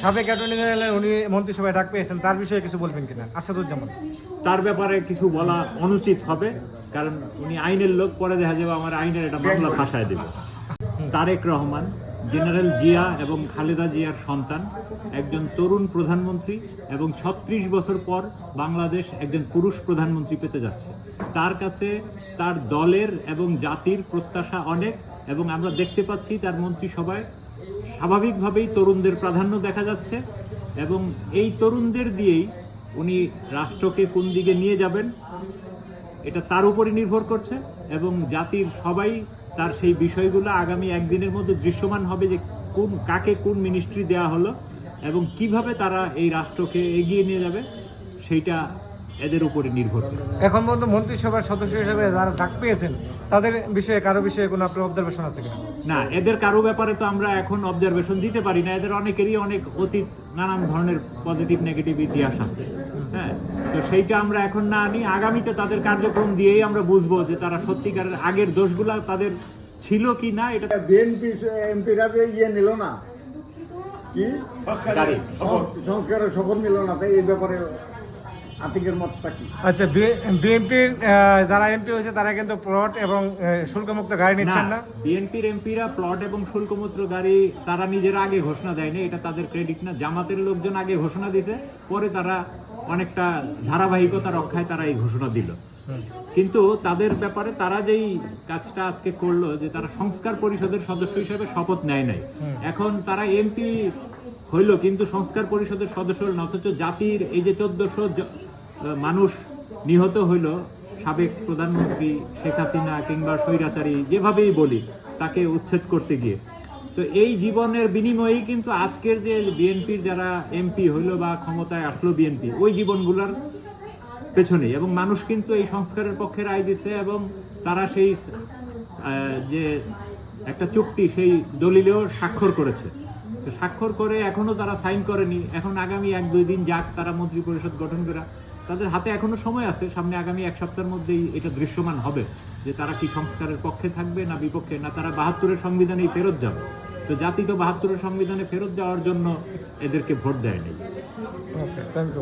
সাবেক attorney general উনি মন্ত্রিসভায় ডাক পেয়েছেন, তার বিষয়ে কিছু বলবেন কিনা আসাদুজ্জামান? তার ব্যাপারে কিছু বলা অনুচিত হবে, কারণ উনি আইনের লোক, পরে দেখা যাবে আমার আইনের এটা মামলা ফাঁসায় দেবে। তারেক রহমান জেনারেল জিয়া এবং খালেদা জিয়ার সন্তান, একজন তরুণ প্রধানমন্ত্রী, এবং 36 বছর পর বাংলাদেশ একজন পুরুষ প্রধানমন্ত্রী পেতে যাচ্ছে। তার কাছে তার দলের এবং জাতির প্রত্যাশা অনেক, এবং আমরা দেখতে পাচ্ছি তার মন্ত্রিসভায় স্বাভাবিকভাবেই তরুণদের প্রাধান্য দেখা যাচ্ছে, এবং এই তরুণদের দিয়েই উনি রাষ্ট্রকে কোন দিকে নিয়ে যাবেন এটা তার উপরই নির্ভর করছে, এবং জাতির সবাই তার সেই বিষয়গুলো আগামী একদিনের মধ্যে দৃশ্যমান হবে, যে কাকে কোন মিনিস্ট্রি দেওয়া হলো এবং কিভাবে তারা এই রাষ্ট্রকে এগিয়ে নিয়ে যাবে, সেইটা এদের উপরে নির্ভর করে। এখন পর্যন্ত মন্ত্রিসভার সদস্য হিসেবে যারা ডাক পেয়েছেন তাদের বিষয়ে কারো বিষয়ে কোনো আপনার অবজারভেশন আছে কিনা? না, এদের কারো ব্যাপারে তো আমরা এখন অবজারভেশন দিতে পারি না। এদের অনেকেরই অনেক অতীত নানান ধরনের পজিটিভ নেগেটিভ ইতিহাস আছে, হ্যাঁ। তো সেইটা আমরা এখন না আনি, আগামীতে তাদের কার্যক্রম দিয়েই আমরা বুঝবো যে তারা সত্যিকারের আগের দোষগুলা তাদের ছিল কি না। এটা বিএনপি এমপিরা যে নিল না, কি সংস্কারের শপথ নিল না, তাই এই ব্যাপারে আতিকের মতটা কি? আচ্ছা, বিএনপির যারা এমপি হয়েছে তারা কিন্তু প্লট এবং শুল্কমুক্ত গাড়ি নিচ্ছেন না। বিএনপির এমপিরা প্লট এবং শুল্কমুক্ত গাড়ি তারা নিজেরা আগে ঘোষণা দেয়নি, এটা তাদের ক্রেডিট না। জামাতের লোকজন আগে ঘোষণা দিয়েছে, পরে তারা অনেকটা ধারাবাহিকতা রক্ষায় তারা এই ঘোষণা দিল। কিন্তু তাদের ব্যাপারে তারা যেই কাজটা আজকে করলো, যে তারা সংস্কার পরিষদের সদস্য হিসেবে শপথ নেয় নাই। এখন তারা এমপি হইলো কিন্তু সংস্কার পরিষদের সদস্য হল না, অথচ জাতির এই যে 1400 মানুষ নিহত হইল, সাবেক প্রধানমন্ত্রী শেখ হাসিনা কিংবা স্বৈরাচারী যেভাবেই বলি তাকে উচ্ছেদ করতে গিয়ে, তো এই জীবনের বিনিময়েই কিন্তু আজকের যে বিএনপির যারা এমপি হইল বা ক্ষমতায় আসলো বিএনপি, ওই জীবনগুলোর পেছনে, এবং মানুষ কিন্তু এই সংস্কারের পক্ষে রায় দিছে, এবং তারা সেই যে একটা চুক্তি সেই দলিলেও স্বাক্ষর করেছে। তো স্বাক্ষর করে এখনো তারা সাইন করেনি। এখন আগামী 1-2 দিন যাক, তারা মন্ত্রী পরিষদ গঠন করা, তাদের হাতে এখনো সময় আছে। সামনে আগামী 1 সপ্তাহের মধ্যেই এটা দৃশ্যমান হবে যে তারা কি সংস্কারের পক্ষে থাকবে না বিপক্ষে, না তারা 72-এর সংবিধানেই ফেরত যাবে। তো জাতি তো 72-এর সংবিধানে ফেরত যাওয়ার জন্য এদেরকে ভোট দেয়নি। ওকে, থ্যাংক ইউ।